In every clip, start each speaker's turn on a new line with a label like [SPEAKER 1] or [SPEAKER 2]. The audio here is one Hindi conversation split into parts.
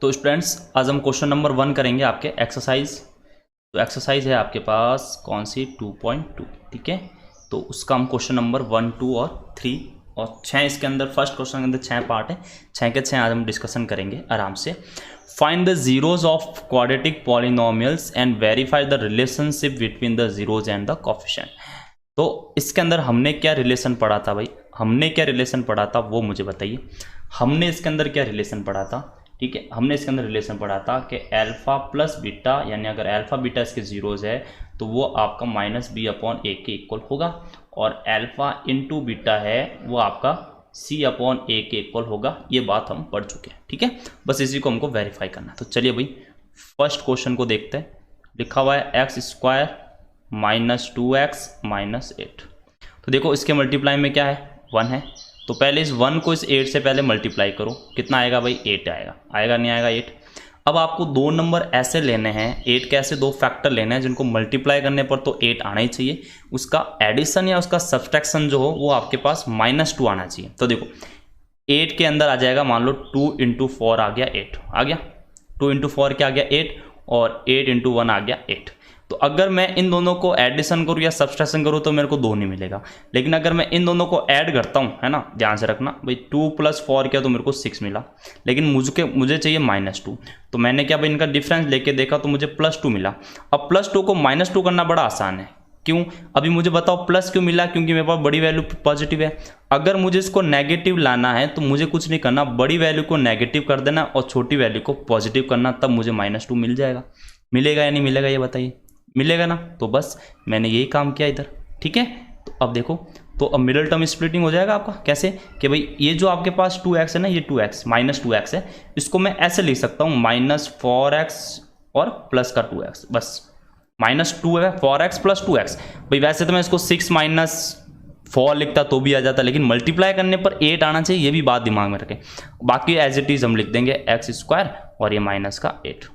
[SPEAKER 1] तो स्टूडेंट्स आज हम क्वेश्चन नंबर 1 करेंगे आपके एक्सरसाइज। तो एक्सरसाइज है आपके पास कौन सी 2.2, ठीक है। तो उसका हम क्वेश्चन नंबर 1, 2 और 3 और 6 इसके अंदर, फर्स्ट क्वेश्चन के अंदर 6 पार्ट है, 6 के 6 आज हम डिस्कशन करेंगे आराम से। Find the zeros of quadratic polynomials and verify the relationship between the zeros and the coefficient. तो इसके अंदर हमने क्या रिलेशन पढ़ा था भाई, हमने क्या रिलेशन पढ़ा था वो मुझे बताइए। हमने इसके अंदर क्या रिलेशन पढ़ा था, ठीक है। हमने इसके अंदर रिलेशन पढ़ा था कि अल्फा प्लस बीटा, यानी अगर अल्फा बीटा इसके जीरोज है तो वो आपका -b/a के इक्वल होगा, और अल्फा इंटू बीटा है वो आपका c/a के इक्वल होगा। ये बात हम पढ़ चुके हैं, ठीक है। बस इसी को हमको वेरीफाई करना है। तो चलिए भाई फर्स्ट क्वेश्चन को देखते हैं। लिखा हुआ है x² - 2x - 8। तो देखो इसके मल्टीप्लाई में क्या है, 1 है। तो पहले इस 1 को इस 8 से पहले मल्टीप्लाई करो, कितना आएगा भाई, 8 आएगा। आएगा नहीं आएगा 8। अब आपको दो नंबर ऐसे लेने हैं, 8 के ऐसे दो फैक्टर लेने हैं जिनको मल्टीप्लाई करने पर तो 8 आना ही चाहिए, उसका एडिशन या उसका सब्सट्रैक्शन जो हो वो आपके पास -2 आना चाहिए। तो देखो 8 के अंदर आ जाएगा, मान लो 2 × 4 आ गया 8, आ गया 2 × 4 क्या आ गया 8, और 8 × 1 आ गया 8। तो अगर मैं इन दोनों को एडिशन करूँ या सब्सट्रैक्शन करूँ तो मेरे को 2 नहीं मिलेगा, लेकिन अगर मैं इन दोनों को ऐड करता हूँ, है ना, ध्यान से रखना भाई, 2 + 4 किया तो मेरे को 6 मिला, लेकिन मुझे चाहिए -2। तो मैंने क्या भाई इनका डिफरेंस लेके देखा तो मुझे +2 मिला। अब +2 को -2 करना बड़ा आसान है। क्यों, अभी मुझे बताओ प्लस क्यों मिला, क्योंकि मेरे पास बड़ी वैल्यू पॉजिटिव है। अगर मुझे इसको नेगेटिव लाना है तो मुझे कुछ नहीं करना, बड़ी वैल्यू को नेगेटिव कर देना और छोटी वैल्यू को पॉजिटिव करना, तब मुझे -2 मिल जाएगा। मिलेगा या नहीं मिलेगा ये बताइए, मिलेगा ना। तो बस मैंने यही काम किया इधर, ठीक है। तो अब देखो, तो अब मिडिल टर्म स्प्लिटिंग हो जाएगा आपका। कैसे कि भाई ये जो आपके पास 2x है ना, ये 2x -2x है, इसको मैं ऐसे लिख सकता हूँ -4x और प्लस का 2x, बस -2 है 4x + 2x। भाई वैसे तो मैं इसको 6 - 4 लिखता तो भी आ जाता, लेकिन मल्टीप्लाई करने पर 8 आना चाहिए, ये भी बात दिमाग में रखें। बाकी एज इट इज हम लिख देंगे x² और ये -8।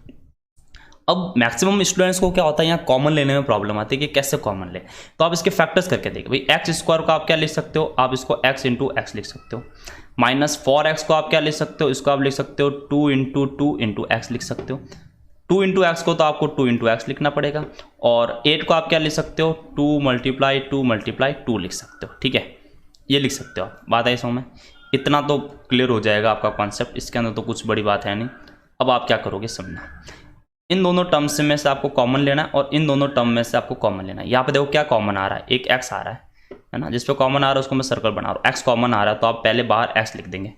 [SPEAKER 1] अब मैक्सिमम स्टूडेंट्स को क्या होता है, यहाँ कॉमन लेने में प्रॉब्लम आती है कि कैसे कॉमन ले। तो आप इसके फैक्टर्स करके देखिए भाई, x² को आप क्या लिख सकते हो, आप इसको x × x लिख सकते हो। -4x को आप क्या लिख सकते हो, इसको आप लिख सकते हो 2 × 2 × x लिख सकते हो। 2 × x को तो आपको 2 × x लिखना पड़ेगा, और 8 को आप क्या लिख सकते हो, 2 × 2 × 2 लिख सकते हो, ठीक है। ये लिख सकते हो आप, बात आई समझ में। इतना तो क्लियर हो जाएगा आपका कॉन्सेप्ट, इसके अंदर तो कुछ बड़ी बात है नहीं। अब आप क्या करोगे समझना, इन दोनों टर्म्स में से आपको कॉमन लेना है और इन दोनों टर्म में से आपको कॉमन लेना है। यहाँ पे देखो क्या कॉमन आ रहा है, एक x आ रहा है ना, जिस पे कॉमन आ रहा है उसको मैं सर्कल बना रहा हूँ। x कॉमन आ रहा है तो आप पहले बाहर x लिख देंगे।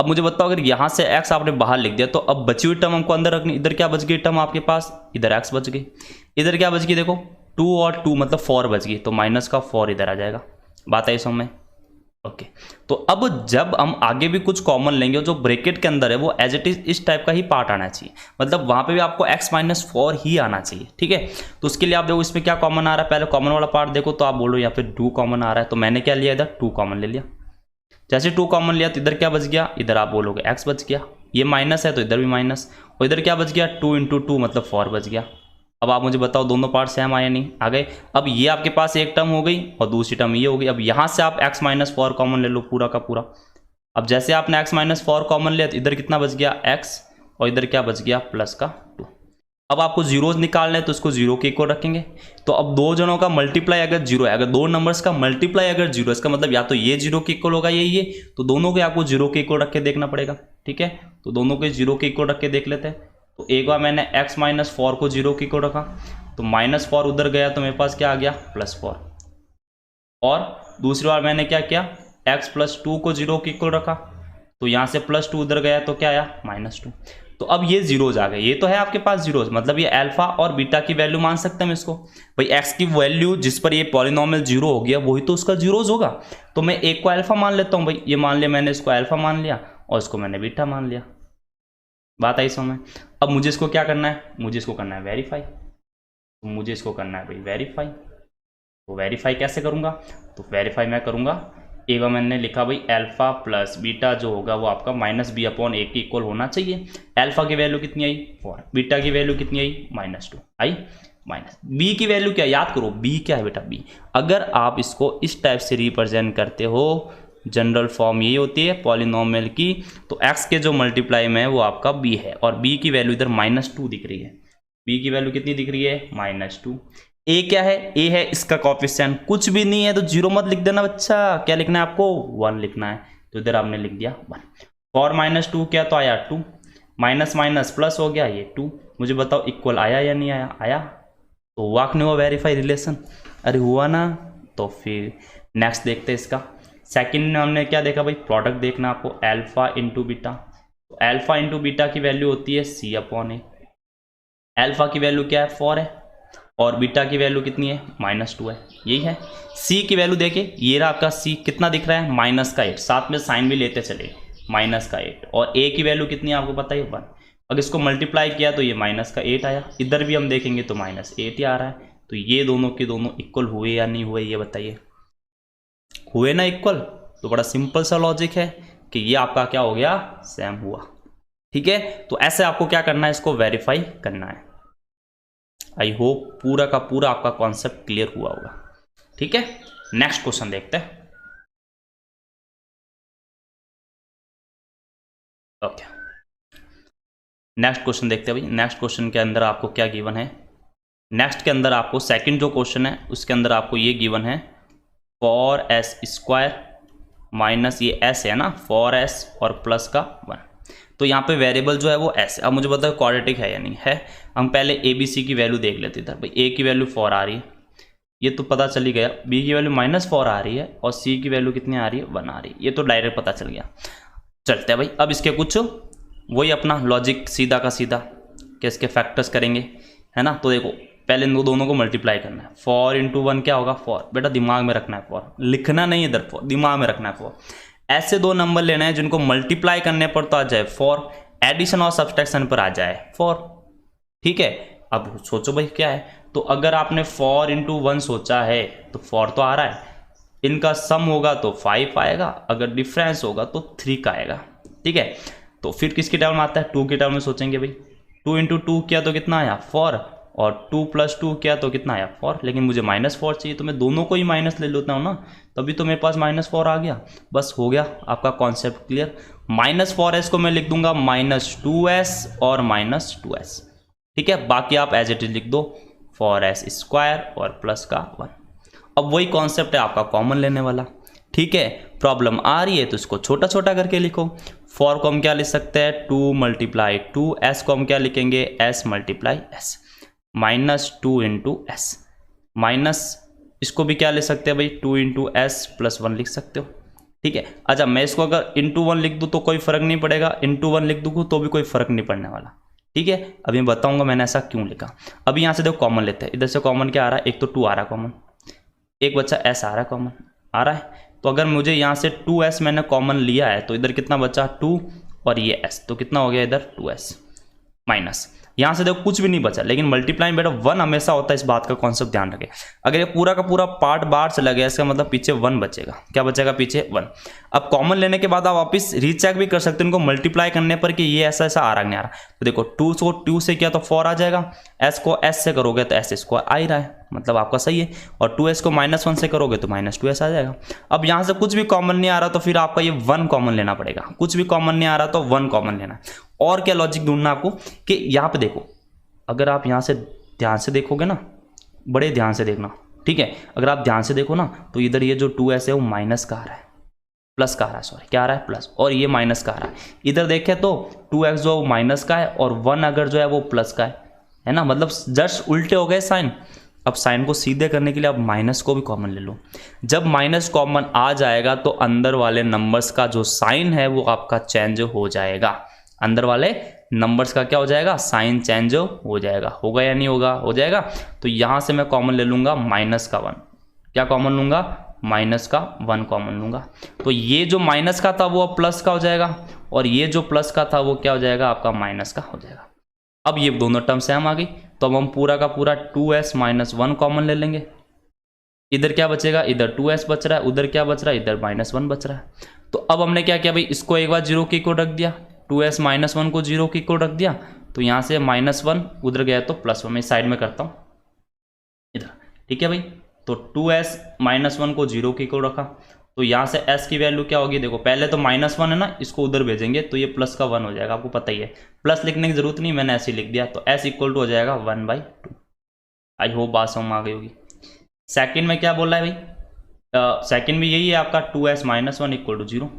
[SPEAKER 1] अब मुझे बताओ अगर यहाँ से x आपने बाहर लिख दिया तो अब बची हुई टर्म हमको अंदर रखनी। इधर क्या बच गई टर्म आपके पास, इधर x बच गई, इधर क्या बच गई देखो 2 और 2 मतलब 4 बच गई, तो -4 इधर आ जाएगा। बात आई समझ में, ओके। तो अब जब हम आगे भी कुछ कॉमन लेंगे, जो ब्रैकेट के अंदर है वो एज इट इज इस टाइप का ही पार्ट आना चाहिए, मतलब वहां पे भी आपको x - 4 ही आना चाहिए, ठीक है। तो उसके लिए आप देखो इसमें क्या कॉमन आ रहा है, पहले कॉमन वाला पार्ट देखो, तो आप बोलो यहाँ पे 2 कॉमन आ रहा है, तो मैंने क्या लिया इधर 2 कॉमन ले लिया। जैसे 2 कॉमन लिया तो इधर क्या बच गया, इधर आप बोलोगे x बच गया, ये माइनस है तो इधर भी माइनस, और इधर क्या बच गया 2 × 2 मतलब 4 बच गया। अब आप मुझे बताओ दोनों पार्ट सेम आए नहीं, आ गए। अब ये आपके पास एक टर्म हो गई और दूसरी टर्म ये हो गई। अब यहाँ से आप x - 4 कॉमन ले लो पूरा का पूरा। अब जैसे आपने x - 4 कॉमन लिया तो इधर कितना बच गया x, और इधर क्या बच गया +2। अब आपको जीरोज निकालना है तो इसको 0 के इक्वल रखेंगे। तो अब दो जनों का मल्टीप्लाई अगर 0 है, अगर दो नंबर्स का मल्टीप्लाई अगर 0 है, इसका मतलब या तो ये 0 के इक्वल होगा ये, तो दोनों के आपको 0 के इक्वल रख के देखना पड़ेगा, ठीक है। तो दोनों के 0 के इक्वल रख के देख लेते हैं। तो एक बार मैंने x - 4 को 0 के इक्वल रखा, तो -4 उधर गया तो मेरे पास क्या आ गया +4, और दूसरी बार मैंने क्या किया x + 2 को 0 के इक्वल रखा, तो यहाँ से +2 उधर गया तो क्या आया -2। तो अब ये जीरोज आ गए, ये तो है आपके पास जीरोज, मतलब ये अल्फा और बीटा की वैल्यू मान सकते हैं हम इसको। भाई x की वैल्यू जिस पर ये पॉलिनोमियल 0 हो गया वही तो उसका जीरोज होगा। तो मैं एक को अल्फा मान लेता हूँ भाई, ये मान लिया मैंने, इसको अल्फा मान लिया और इसको मैंने बीटा मान लिया। बात आई समझ में। अब मुझे इसको क्या करना है, मुझे इसको करना है वेरीफाई। तो मुझे इसको करना है भाई वेरीफाई। तो वेरीफाई कैसे करूँगा, तो वेरीफाई मैं करूँगा, एक बार मैंने लिखा भाई अल्फा प्लस बीटा जो होगा वो आपका -b/a के इक्वल होना चाहिए। अल्फा की वैल्यू कितनी आई 4, बीटा की वैल्यू कितनी आई -2 आई, बी की वैल्यू क्या, याद करो b क्या है बेटा, b। अगर आप इसको इस टाइप से रिप्रेजेंट करते हो जनरल फॉर्म यही होती है पॉलिनोमियल की। तो x के जो मल्टीप्लाई में है वो आपका b है और b की वैल्यू इधर -2 दिख रही है। b की वैल्यू कितनी दिख रही है? -2। a क्या है? a है इसका कोएफिशिएंट, कुछ भी नहीं है तो 0 मत लिख देना बच्चा। क्या लिखना है आपको? 1 लिखना है, तो इधर आपने लिख दिया 1। फॉर -2 क्या तो आया 2, माइनस माइनस प्लस हो गया ये 2। मुझे बताओ इक्वल आया या नहीं आया? आया। तो हुआ कि नहीं हुआ वेरीफाई रिलेशन? अरे हुआ ना। तो फिर नेक्स्ट देखते हैं इसका। सेकंड में हमने क्या देखा भाई? प्रोडक्ट देखना आपको, अल्फा इंटू बीटा। तो अल्फा इंटू बीटा की वैल्यू होती है c/a। अल्फा की वैल्यू क्या है? 4 है और बीटा की वैल्यू कितनी है? -2 है। यही है। c की वैल्यू देखिए, ये रहा आपका c, कितना दिख रहा है? -8। साथ में साइन भी लेते चले, -8। और a की वैल्यू कितनी है आपको पता है? 1। अगर इसको मल्टीप्लाई किया तो ये -8 आया। इधर भी हम देखेंगे तो -8 ही आ रहा है। तो ये दोनों के दोनों इक्वल हुए या नहीं हुए ये बताइए? हुए ना इक्वल। तो बड़ा सिंपल सा लॉजिक है कि ये आपका क्या हो गया? सेम हुआ। ठीक है, तो ऐसे आपको क्या करना है? इसको वेरीफाई करना है। आई होप पूरा का पूरा आपका कॉन्सेप्ट क्लियर हुआ होगा। ठीक है, नेक्स्ट क्वेश्चन देखते हैं। ओके, नेक्स्ट क्वेश्चन देखते हैं भाई। नेक्स्ट क्वेश्चन के अंदर आपको क्या गिवन है? नेक्स्ट के अंदर आपको सेकंड जो क्वेश्चन है उसके अंदर आपको ये गिवन है 4s² माइनस ये s है ना, 4s और प्लस का 1। तो यहाँ पे वेरिएबल जो है वो s है। अब मुझे बताओ क्वाड्रेटिक है या नहीं है। हम पहले a b c की वैल्यू देख लेते थे भाई। a की वैल्यू 4 आ रही है, ये तो पता चल ही गया। b की वैल्यू -4 आ रही है और c की वैल्यू कितनी आ रही है? 1 आ रही है। ये तो डायरेक्ट पता चल गया। चलते हैं भाई, अब इसके कुछ वही अपना लॉजिक सीधा का सीधा कि इसके फैक्टर्स करेंगे, है ना। तो देखो पहले इन दोनों को मल्टीप्लाई करना है। 4 × 1 क्या होगा? 4। बेटा दिमाग में रखना है 4, लिखना नहीं इधर 4, दिमाग में रखना है 4। ऐसे दो नंबर लेने हैं जिनको मल्टीप्लाई करने पर तो आ जाए 4, एडिशन और सब्सट्रैक्शन पर आ जाए 4। ठीक है, अब सोचो भाई क्या है। तो अगर आपने 4 × 1 सोचा है तो 4 तो आ रहा है, इनका सम होगा तो 5 आएगा, अगर डिफरेंस होगा तो 3 का आएगा। ठीक है, तो फिर किसकी टर्म आता है? 2 की टर्म में सोचेंगे भाई। 2 × 2 किया तो कितना आया? 4। और 2 + 2 किया तो कितना आया? 4। लेकिन मुझे -4 चाहिए तो मैं दोनों को ही माइनस ले लेता हूँ ना, तभी तो मेरे पास -4 आ गया। बस हो गया आपका कॉन्सेप्ट क्लियर। -4s को मैं लिख दूंगा -2s और -2s। ठीक है, बाकी आप एज इट इज लिख दो 4s² और प्लस का 1। अब वही कॉन्सेप्ट है आपका कॉमन लेने वाला। ठीक है, प्रॉब्लम आ रही है तो इसको छोटा छोटा करके लिखो। 4 को हम क्या लिख सकते हैं? 2 × 2। s को हम क्या लिखेंगे? s × s। -2 × s माइनस, इसको भी क्या ले सकते हैं भाई? 2 × s + 1 लिख सकते हो। ठीक है, अच्छा मैं इसको अगर × 1 लिख दूँ तो कोई फर्क नहीं पड़ेगा, × 1 लिख दूँ तो भी कोई फर्क नहीं पड़ने वाला। ठीक है, अभी मैं बताऊंगा मैंने ऐसा क्यों लिखा। अभी यहाँ से देखो कॉमन लेते हैं। इधर से कॉमन क्या आ रहा है? एक तो 2 आ रहा है कॉमन, एक बच्चा s आ रहा है कॉमन आ रहा है। तो अगर मुझे यहाँ से 2s मैंने कॉमन लिया है तो इधर कितना बचा? 2 और ये s, तो कितना हो गया इधर? 2s minus. यहाँ से देखो कुछ भी नहीं बचा, लेकिन मल्टीप्लाई बेटा 1 हमेशा होता है, इस बात का कॉन्सेप्ट ध्यान रखें। अगर ये पूरा का पूरा पार्ट बाहर चला गया इसका मतलब पीछे 1 बचेगा। क्या बचेगा पीछे? 1। अब कॉमन लेने के बाद आप वापस रीचेक भी कर सकते हैं इनको मल्टीप्लाई करने पर कि ये ऐसा ऐसा आ रहा नहीं आ रहा। तो देखो 2 से किया तो 4 आ जाएगा, s को s से करोगे तो s² आ ही रहा है, मतलब आपका सही है। और 2s को -1 से करोगे तो -2s आ जाएगा। अब यहाँ से कुछ भी कॉमन नहीं आ रहा तो फिर आपका ये 1 कॉमन लेना पड़ेगा। कुछ भी कॉमन नहीं आ रहा तो 1 कॉमन लेना। और क्या लॉजिक ढूंढना आपको कि यहाँ पे देखो, अगर आप यहाँ से ध्यान से देखोगे ना, बड़े ध्यान से देखना। ठीक है, अगर आप ध्यान से देखो ना तो इधर ये जो 2s है वो माइनस का आ रहा है, प्लस का आ रहा है, सॉरी क्या आ रहा है? प्लस। और ये माइनस का आ रहा है। इधर देखें तो 2x जो माइनस का है और 1 अगर जो है वो प्लस का है ना, मतलब जस्ट उल्टे हो गए साइन। अब साइन को सीधे करने के लिए आप माइनस को भी कॉमन ले लो। जब माइनस कॉमन आ जाएगा तो अंदर वाले नंबर्स का जो साइन है वो आपका चेंज हो जाएगा। अंदर वाले नंबर्स का क्या हो जाएगा? साइन चेंज हो जाएगा। होगा या नहीं होगा? हो जाएगा। तो यहाँ से मैं कॉमन ले लूँगा -1। क्या कॉमन लूँगा? -1 कॉमन लूँगा। तो ये जो माइनस का था वो अब प्लस का हो जाएगा और ये जो प्लस का था वो क्या हो जाएगा? आपका माइनस का हो जाएगा। अब ये दोनों टर्म सेम आ गई तो अब हम पूरा का पूरा 2s - 1 कॉमन ले लेंगे। इधर क्या बचेगा? इधर 2s बच रहा है, उधर क्या बच रहा है? इधर -1 बच रहा है। तो अब हमने क्या किया भाई? इसको एक बार 0 की इक्वल रख दिया, 2s - 1 को 0 की इक्वल रख दिया। तो यहाँ से -1 उधर गया तो +1, मैं साइड में करता हूँ इधर। ठीक है भाई, तो 2s - 1 को 0 की इक्वल रखा तो यहाँ से s की वैल्यू क्या होगी, देखो पहले तो -1 है ना, इसको उधर भेजेंगे तो ये प्लस का 1 हो जाएगा, आपको पता ही है, प्लस लिखने की जरूरत नहीं, मैंने ऐसे ही लिख दिया। तो s इक्वल टू हो जाएगा 1/2। आई होप बात समझ में आ गई होगी। सेकंड में क्या बोल रहा है भाई, सेकंड में यही है आपका 2s - 1 इक्वल टू 0।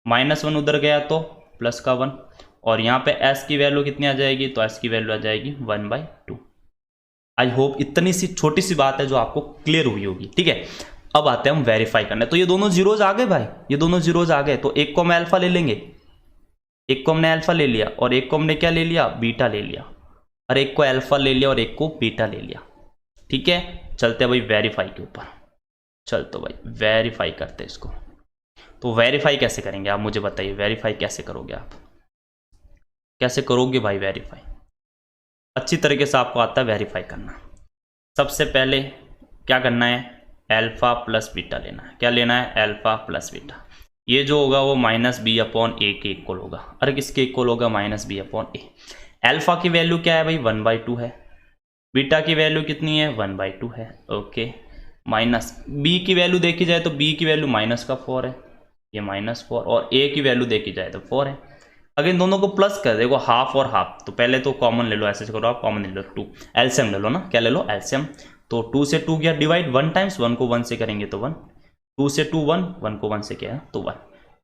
[SPEAKER 1] -1 उधर गया तो प्लस का 1, और यहाँ पे s की वैल्यू कितनी आ जाएगी, तो s की वैल्यू आ जाएगी 1/2। आई होप इतनी सी छोटी सी बात है जो आपको क्लियर हुई होगी, ठीक है। अब आते हैं हम वेरीफाई करने। तो ये दोनों जीरोज आ गए भाई, ये दोनों जीरोज आ गए, तो एक को हम अल्फा ले लेंगे, एक को हमने अल्फा ले लिया, और एक को हमने क्या ले लिया, बीटा ले लिया, और एक को अल्फा ले लिया और एक को बीटा ले लिया, ठीक है। चलते हैं भाई वेरीफाई के ऊपर, चल तो भाई वेरीफाई करते हैं इसको। तो वेरीफाई कैसे करेंगे आप मुझे बताइए, वेरीफाई कैसे करोगे आप, कैसे करोगे भाई वेरीफाई? अच्छी तरीके से आपको आता है वेरीफाई करना। सबसे पहले क्या करना है, अल्फा प्लस बीटा लेना है। क्या लेना है, अल्फा प्लस बीटा। ये जो होगा वो -b/a के इक्वल होगा। अरे किसके इक्वल होगा, -b/a। अल्फा की वैल्यू क्या है भाई, 1/2 है। बीटा की वैल्यू कितनी है, 1/2 है। ओके, माइनस b की वैल्यू देखी जाए तो b की वैल्यू -4 है, ये -4, और a की वैल्यू देखी जाए तो 4 है। अगर इन दोनों को प्लस कर देखो, हाफ और हाफ, तो पहले तो कॉमन ले लो, ऐसे करो आप, कॉमन ले लो 2, एलसीएम ले लो ना, क्या ले लो, एलसीएम। तो 2 से 2 किया डिवाइड, 1 टाइम्स 1 को 1 से करेंगे तो 1, 2 से 2 1, 1 को 1 से किया तो 1,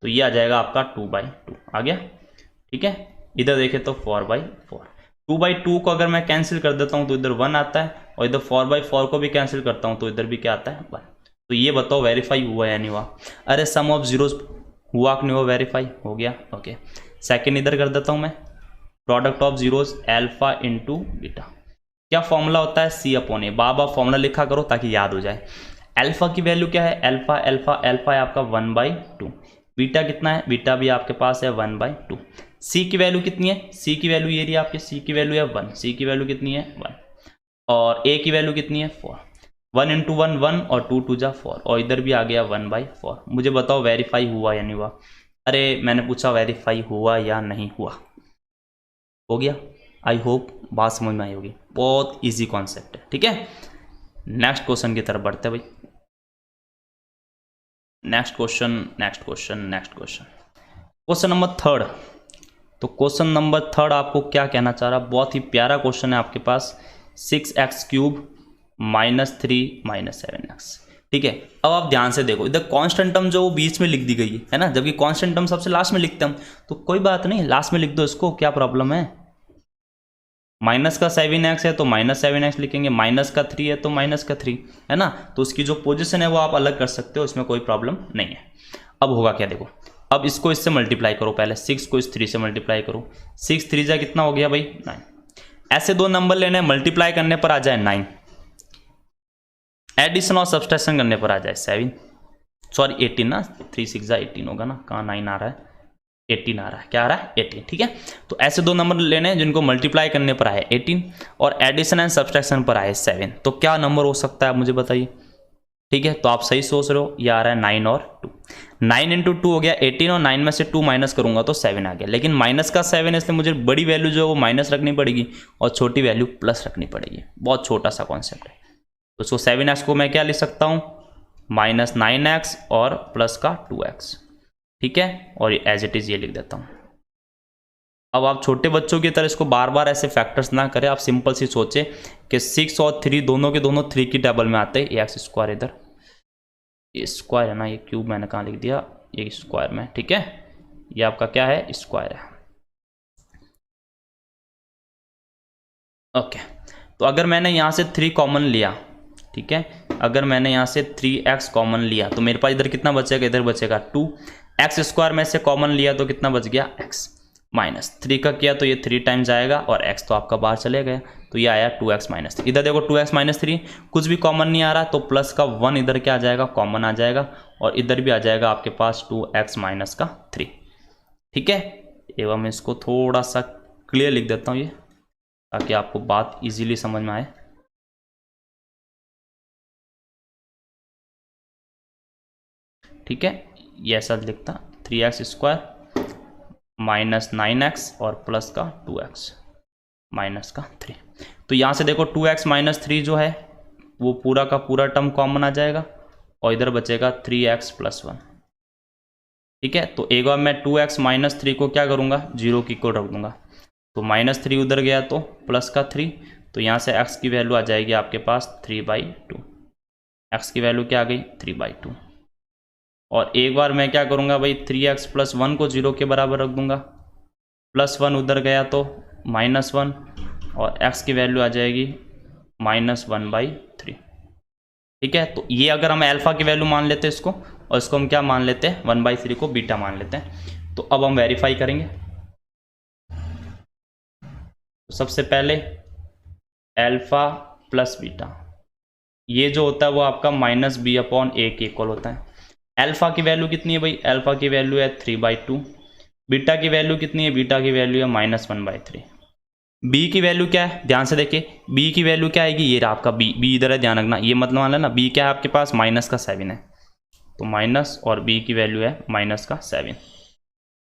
[SPEAKER 1] तो ये आ जाएगा आपका 2/2 आ गया, ठीक है। इधर देखें तो 4/4, 2/2 को अगर मैं कैंसिल कर देता हूँ तो इधर 1 आता है, और इधर 4/4 को भी कैंसिल करता हूँ तो इधर भी क्या आता है, 1। तो ये बताओ वेरीफाई हुआ या नहीं हुआ? अरे सम ऑफ जीरोस हुआ कि नहीं हुआ, वेरीफाई हो गया। ओके, सेकंड इधर कर देता हूँ मैं, product of zeros alpha into beta. क्या फॉर्मूला होता है, C/A। बाबा फॉर्मूला लिखा करो ताकि याद हो जाए। अल्फा की वैल्यू क्या है, अल्फा अल्फा अल्फा है आपका 1/2। बीटा कितना है, बीटा भी आपके पास है 1/2। सी की वैल्यू कितनी है, सी की वैल्यू ये रही आपकी, सी की वैल्यू है 1, सी की वैल्यू कितनी है 1, और ए की वैल्यू कितनी है 4। 1 × 1 1 और 2 2 जा 4, और इधर भी आ गया 1/4। मुझे बताओ वेरीफाई हुआ या नहीं हुआ? अरे मैंने पूछा वेरीफाई हुआ या नहीं हुआ, हो गया। आई होप बात समझ में आई होगी, बहुत इजी कॉन्सेप्ट है, ठीक है। नेक्स्ट क्वेश्चन की तरफ बढ़ते भाई, next question next question next question, question number 3। तो क्वेश्चन नंबर 3 आपको क्या कहना चाह रहा, बहुत ही प्यारा क्वेश्चन है आपके पास, 6x³ -3 -7x, ठीक है। अब आप ध्यान से देखो, इधर कांस्टेंट टर्म जो बीच में लिख दी गई है ना, जबकि कांस्टेंट टर्म सबसे लास्ट में लिखते हम, तो कोई बात नहीं, लास्ट में लिख दो इसको, क्या प्रॉब्लम है। माइनस का 7x है तो -7x लिखेंगे, -3 है तो -3, है ना। तो उसकी जो पोजीशन है वो आप अलग कर सकते हो, इसमें कोई प्रॉब्लम नहीं है। अब होगा क्या देखो, अब इसको इससे मल्टीप्लाई करो, पहले 6 को इस 3 से मल्टीप्लाई करो, 6 3 जा कितना हो गया भाई 9। ऐसे दो नंबर लेने, मल्टीप्लाई करने पर आ जाए 9, एडिशन और सब्सट्रैक्शन करने पर आ जाए 7, सॉरी 18 ना, 3 6 जा 18 होगा ना, कहाँ 9 आ रहा है, 18 आ रहा है, क्या आ रहा है 18, ठीक है। तो ऐसे दो नंबर लेने हैं जिनको मल्टीप्लाई करने पर आए 18 और एडिशन एंड सब्सट्रैक्शन पर आए 7, तो क्या नंबर हो सकता है आप मुझे बताइए, ठीक है। तो आप सही सोच रहे हो, ये आ रहा है 9 और 2, 9 × 2 हो गया 18, और 9 में से 2 माइनस करूंगा तो 7 आ गया, लेकिन माइनस का 7 है इसलिए मुझे बड़ी वैल्यू जो है वो माइनस रखनी पड़ेगी और छोटी वैल्यू प्लस रखनी पड़ेगी, बहुत छोटा सा कॉन्सेप्ट है। तो उसको 7x को मैं क्या लिख सकता हूँ, -9x और प्लस का 2x, ठीक है, और एज इट इज़ ये लिख देता हूँ। अब आप छोटे बच्चों की तरह इसको बार बार ऐसे फैक्टर्स ना करें, आप सिंपल सी सोचें कि 6 और 3 दोनों के दोनों 3 की टेबल में आते हैं, x², इधर ये स्क्वायर है ना, ये क्यूब मैंने कहाँ लिख दिया, ये स्क्वायर में, ठीक है, ये आपका क्या है स्क्वायर है। ओके, तो अगर मैंने यहाँ से 3 कॉमन लिया, ठीक है, अगर मैंने यहाँ से 3x कॉमन लिया तो मेरे पास इधर कितना बचेगा, इधर बचेगा 2, x² में से कॉमन लिया तो कितना बच गया x, -3 का किया तो ये 3 टाइम्स आएगा और x तो आपका बाहर चले गया, तो ये आया 2x -3। इधर देखो 2x -3 कुछ भी कॉमन नहीं आ रहा, तो प्लस का 1 इधर क्या आ जाएगा, कॉमन आ जाएगा, और इधर भी आ जाएगा आपके पास 2x -3, ठीक है। एवं मैं इसको थोड़ा सा क्लियर लिख देता हूँ ये, ताकि आपको बात इजीली समझ में आए। ठीक है, ये ऐसा लिखता 3x² -9x और प्लस का 2x -3। तो यहाँ से देखो 2x -3 जो है वो पूरा का पूरा टर्म कॉमन आ जाएगा और इधर बचेगा 3x + 1, ठीक है। तो एक बार मैं 2x माइनस 3 को क्या करूँगा, 0 के इक्वल रख दूँगा। तो -3 उधर गया तो प्लस का 3, तो यहाँ से x की वैल्यू आ जाएगी आपके पास 3/2। x की वैल्यू क्या आ गई, 3/2। और एक बार मैं क्या करूँगा भाई, 3x + 1 को 0 के बराबर रख दूँगा, +1 उधर गया तो -1, और x की वैल्यू आ जाएगी -1/3। ठीक है। तो ये अगर हम अल्फ़ा की वैल्यू मान लेते हैं इसको, और इसको हम क्या मान लेते हैं, 1/3 को बीटा मान लेते हैं। तो अब हम वेरीफाई करेंगे। तो सबसे पहले अल्फ़ा प्लस बीटा, ये जो होता है वो आपका -b/a के इक्वल होता है। अल्फ़ा की वैल्यू कितनी है भाई, अल्फ़ा की वैल्यू है 3/2। बीटा की वैल्यू कितनी है, बीटा की वैल्यू है -1/3। बी की वैल्यू क्या है, ध्यान से देखिए, बी की वैल्यू क्या आएगी, ये रहा आपका बी, बी इधर है, ध्यान रखना, ये मतलब मान लेना बी क्या है आपके पास, -7 है। तो माइनस, और बी की वैल्यू है -7।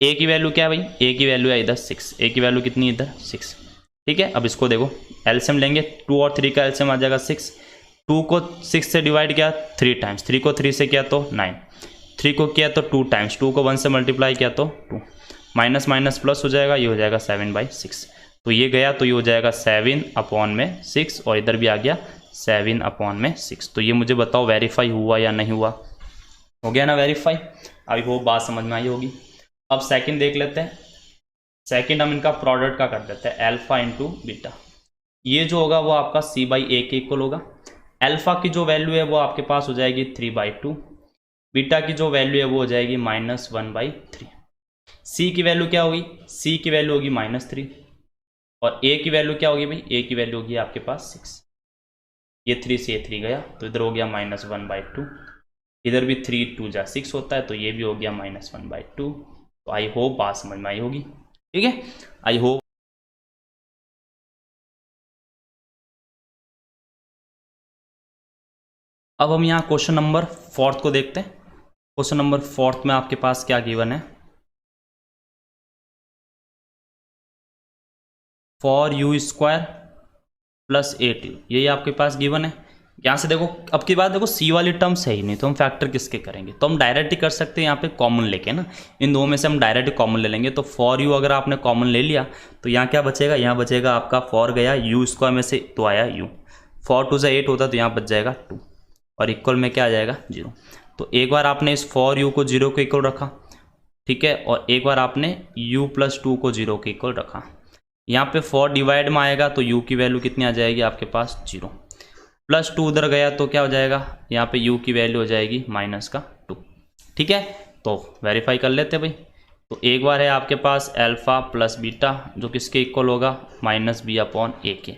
[SPEAKER 1] ए की वैल्यू क्या है भाई, ए की वैल्यू है इधर 6, ए की वैल्यू कितनी है इधर 6। ठीक है। अब इसको देखो, एलसीएम लेंगे, 2 और 3 का एलसीएम आ जाएगा 6। 2 को 6 से डिवाइड किया 3 टाइम्स, 3 को 3 से किया तो 9, 3 को किया तो 2 टाइम्स, 2 को 1 से मल्टीप्लाई किया तो 2, माइनस माइनस प्लस हो जाएगा, ये हो जाएगा 7/6। तो ये गया तो ये हो जाएगा 7/6, और इधर भी आ गया 7/6। तो ये मुझे बताओ वेरीफाई हुआ या नहीं हुआ, हो गया ना वेरीफाई। आई होप बात समझ में आई होगी। अब सेकंड देख लेते हैं। सेकंड हम इनका प्रोडक्ट का कर देते हैं, अल्फा इंटू बीटा। ये जो होगा वो आपका c/a के इक्वल होगा। अल्फा की जो वैल्यू है वो आपके पास हो जाएगी 3/2, बीटा की जो वैल्यू है वो हो जाएगी -1/3। c की वैल्यू क्या होगी, c की वैल्यू होगी -3, और a की वैल्यू क्या होगी भाई, a की वैल्यू होगी आपके पास 6। ये 3 से 3 गया तो इधर हो गया -1/2, इधर भी 3 2 जा 6 होता है, तो ये भी हो गया -1/2। तो आई होप बात समझ में आई होगी। ठीक है, आई होप। अब हम यहाँ क्वेश्चन नंबर 4 को देखते हैं। क्वेश्चन नंबर 4 में आपके पास क्या गिवन है, फॉर u² + 8u, यही आपके पास गिवन है। यहाँ से देखो, अब की बात देखो, c वाली टर्म्स है ही नहीं, तो हम फैक्टर किसके करेंगे, तो हम डायरेक्ट ही कर सकते हैं यहाँ पे कॉमन लेके ना, इन दो में से हम डायरेक्ट कॉमन ले लेंगे। तो फॉर u अगर आपने कॉमन ले लिया तो यहाँ क्या बचेगा, यहाँ बचेगा आपका फॉर गया u² में से तो आया u, 4 2 8 होता तो यहाँ बच जाएगा 2, और इक्वल में क्या आ जाएगा 0। तो एक बार आपने इस फॉर u को 0 के इक्वल रखा, ठीक है, और एक बार आपने u + 2 को 0 के इक्वल रखा। यहाँ पे 4 डिवाइड में आएगा तो u की वैल्यू कितनी आ जाएगी आपके पास 0, +2 उधर गया तो क्या हो जाएगा, यहाँ पे u की वैल्यू हो जाएगी -2। ठीक है, तो वेरीफाई कर लेते हैं भाई। तो एक बार है आपके पास अल्फ़ा प्लस बीटा, जो किसके इक्वल होगा, -b/a के।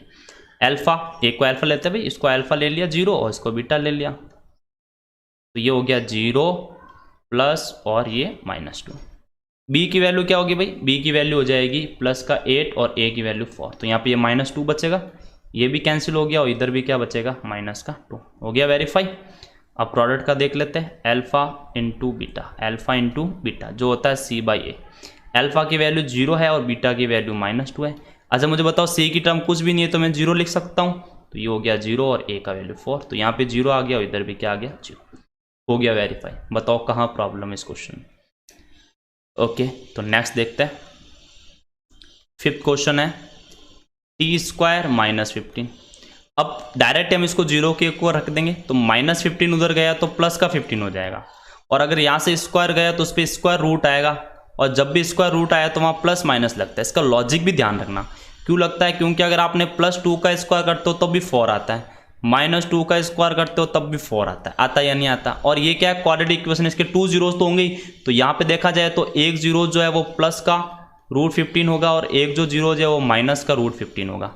[SPEAKER 1] अल्फ़ा, एक को अल्फ़ा लेते हैं भाई, इसको अल्फ़ा ले लिया 0 और इसको बीटा ले लिया, तो ये हो गया 0 प्लस और ये -2। b की वैल्यू क्या होगी भाई, b की वैल्यू हो जाएगी +8 और a की वैल्यू 4, तो यहाँ पे ये -2 बचेगा, ये भी कैंसिल हो गया, और इधर भी क्या बचेगा -2। हो गया वेरीफाई। अब प्रोडक्ट का देख लेते हैं, alpha into beta, alpha into beta जो होता है c/a। अल्फ़ा की वैल्यू 0 है और बीटा की वैल्यू -2 है। अच्छा मुझे बताओ, c की टर्म कुछ भी नहीं है तो मैं 0 लिख सकता हूँ, तो ये हो गया 0 और a का वैल्यू 4, तो यहाँ पे 0 आ गया और इधर भी क्या आ गया 0। हो गया वेरीफाई। बताओ कहाँ प्रॉब्लम है इस क्वेश्चन में। ओके, तो नेक्स्ट देखते हैं। 5th क्वेश्चन है t² - 15। अब डायरेक्ट हम इसको 0 के को रख देंगे, तो -15 उधर गया तो प्लस का 15 हो जाएगा, और अगर यहाँ से स्क्वायर गया तो उस पर स्क्वायर रूट आएगा, और जब भी स्क्वायर रूट आया तो वहाँ प्लस माइनस लगता है। इसका लॉजिक भी ध्यान रखना, क्यों लगता है, क्योंकि अगर आपने +2 का स्क्वायर करते हो तब भी 4 आता है, -2 का स्क्वायर करते हो तब भी 4 आता है या नहीं आता। और ये क्या है, क्वाड्रेटिक इक्वेशन, इसके 2 जीरोस तो होंगे ही, तो यहाँ पे देखा जाए तो एक जीरो जो है वो प्लस का √15 होगा, और एक जो जीरो जो है वो माइनस का √15 होगा।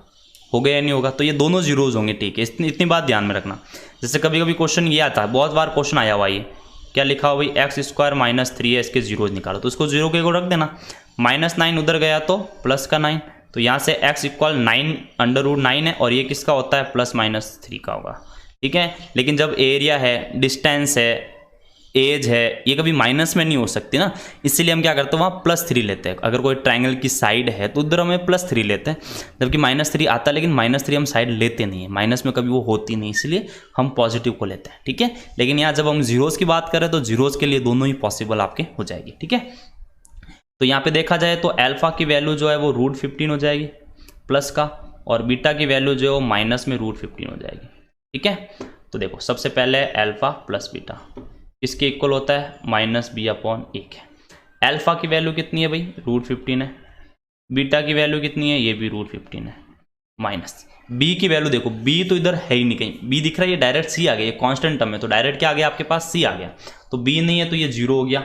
[SPEAKER 1] हो गया या नहीं होगा, तो ये दोनों जीरोज होंगे। ठीक है, इतनी बात ध्यान में रखना। जैसे कभी कभी क्वेश्चन ये आता है, बहुत बार क्वेश्चन आया हुआ, ये क्या लिखा हुआ भाई, x² - 3 है, इसके जीरोज निकालो, तो इसको 0 के को रख देना। -9 उधर गया तो प्लस का 9, तो यहाँ से x = 9 √9 है, और ये किसका होता है, +- 3 का होगा। ठीक है, लेकिन जब एरिया है, डिस्टेंस है, एज है, ये कभी माइनस में नहीं हो सकती ना, इसलिए हम क्या करते हैं वहाँ +3 लेते हैं। अगर कोई ट्रायंगल की साइड है तो उधर हमें +3 लेते हैं, जबकि -3 आता है, लेकिन -3 हम साइड लेते नहीं है, माइनस में कभी वो होती नहीं, इसलिए हम पॉजिटिव को लेते हैं, ठीक है। लेकिन यहाँ जब हम जीरोज़ की बात करें तो जीरोज़ के लिए दोनों ही पॉसिबल आपके हो जाएगी, ठीक है। तो यहाँ पे देखा जाए तो अल्फा की वैल्यू जो है वो √15 हो जाएगी प्लस का, और बीटा की वैल्यू जो है वो माइनस में √15 हो जाएगी, ठीक है। तो देखो सबसे पहले अल्फा प्लस बीटा इसके इक्वल होता है -b/1 है। अल्फा की वैल्यू कितनी है भाई, √15 है। बीटा की वैल्यू कितनी है, ये भी √15 है। माइनस बी की वैल्यू देखो, बी तो इधर है ही नहीं कहीं, बी दिख रहा है, ये डायरेक्ट सी आ गया, ये कांस्टेंट टर्म है तो डायरेक्ट क्या आ गया आपके पास, सी आ गया। तो बी नहीं है तो ये 0 हो गया।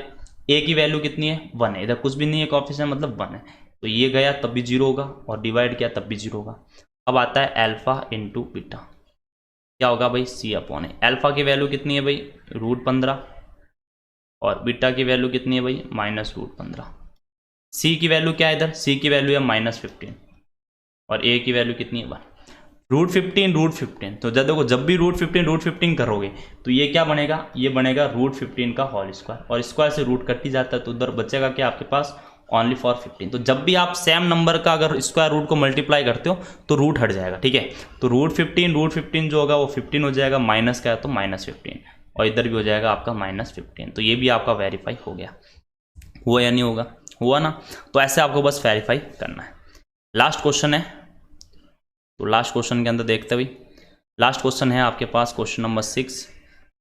[SPEAKER 1] ए की वैल्यू कितनी है, 1 है, इधर कुछ भी नहीं है, कोएफिशिएंट मतलब 1 है, तो ये गया तब भी 0 होगा, और डिवाइड किया तब भी 0 होगा। अब आता है अल्फा इंटू बीटा, क्या होगा भाई, c/a। अल्फा की वैल्यू कितनी है भाई, √15, और बीटा की वैल्यू कितनी है भाई, -√15। सी की वैल्यू क्या है इधर, सी की वैल्यू है -15, और ए की वैल्यू कितनी है 1। √15 तो जब देखो, जब भी √15 करोगे तो ये क्या बनेगा, ये बनेगा √15 का होल स्क्वायर, और स्क्वायर से रूट कट ही जाता है, तो उधर बचेगा क्या आपके पास, ओनली फॉर 15। तो जब भी आप सेम नंबर का अगर स्क्वायर रूट को मल्टीप्लाई करते हो तो रूट हट जाएगा, ठीक है। तो √15 जो होगा वो 15 हो जाएगा, माइनस का है तो -15, और इधर भी हो जाएगा आपका -15। तो ये भी आपका वेरीफाई हो गया, हुआ या नहीं होगा, हुआ ना। तो ऐसे आपको बस वेरीफाई करना है। लास्ट क्वेश्चन है, तो लास्ट क्वेश्चन के अंदर देखते हुए, लास्ट क्वेश्चन है आपके पास क्वेश्चन नंबर 6।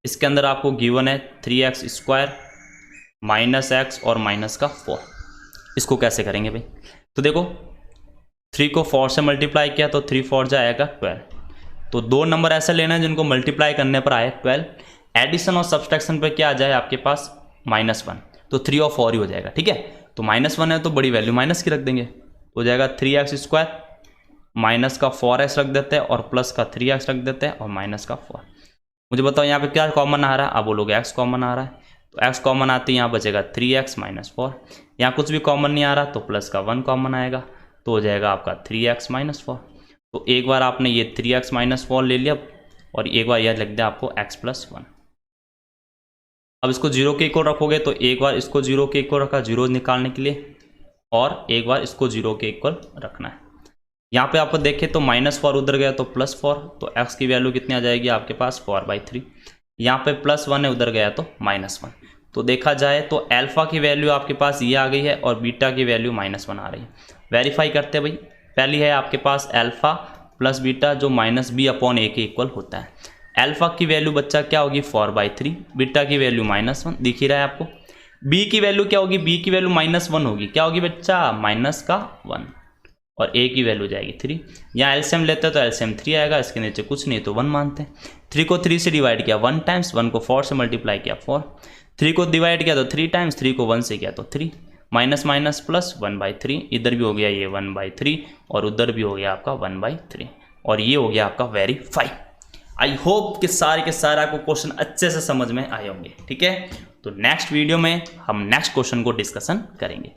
[SPEAKER 1] इसके अंदर आपको गिवन है 3x² -x और -4। इसको कैसे करेंगे भाई, तो देखो 3 को 4 से मल्टीप्लाई किया तो 3 4 जाएगा 12। तो दो नंबर ऐसा लेना है जिनको मल्टीप्लाई करने पर आए 12, एडिशन और सब्सट्रैक्शन पर क्या आ जाए आपके पास -1, तो 3 और 4 ही हो जाएगा, ठीक है। तो -1 है तो बड़ी वैल्यू माइनस की रख देंगे, तो हो जाएगा 3x² माइनस का 4x रख देते हैं, और प्लस का 3x रख देते हैं, और माइनस का 4। मुझे बताओ यहाँ पे क्या कॉमन आ रहा है, आप बोलोगे x कॉमन आ रहा है, तो x कॉमन आते ही यहाँ बचेगा 3x - 4। यहाँ कुछ भी कॉमन नहीं आ रहा तो प्लस का 1 कॉमन आएगा, तो हो जाएगा आपका 3x - 4। तो एक बार आपने ये 3x - 4 ले लिया, और एक बार यह लिख दिया आपको x + 1। अब इसको 0 के इक्वल रखोगे तो एक बार इसको 0 के इक्वल रखा जीरोज निकालने के लिए, और एक बार इसको 0 के इक्वल रखना है। यहाँ पे आपको देखें तो -4 उधर गया तो +4, तो x की वैल्यू कितनी आ जाएगी आपके पास 4/3। यहाँ पे +1 है, उधर गया तो -1। तो देखा जाए तो अल्फा की वैल्यू आपके पास ये आ गई है, और बीटा की वैल्यू -1 आ रही है। वेरीफाई करते हैं भाई। पहली है आपके पास अल्फा प्लस बीटा जो -b/a के इक्वल होता है। अल्फा की वैल्यू बच्चा क्या होगी 4/3, बीटा की वैल्यू -1 दिख ही रहा है आपको। b की वैल्यू क्या होगी, b की वैल्यू -1 होगी, क्या होगी बच्चा -1, और a की वैल्यू जाएगी 3। यहाँ एलसीएम लेते हैं तो एलसीएम 3 आएगा, इसके नीचे कुछ नहीं तो 1 मानते हैं। 3 को 3 से डिवाइड किया 1 टाइम्स, 1 को 4 से मल्टीप्लाई किया 4, 3 को डिवाइड किया तो 3 टाइम्स, 3 को 1 से किया तो 3, माइनस माइनस प्लस 1/3, इधर भी हो गया ये 1/3, और उधर भी हो गया आपका 1/3, और ये हो गया आपका वेरीफाई। आई होप कि सारे के सारे आपको क्वेश्चन अच्छे से समझ में आए होंगे, ठीक है। तो नेक्स्ट वीडियो में हम नेक्स्ट क्वेश्चन को डिस्कशन करेंगे।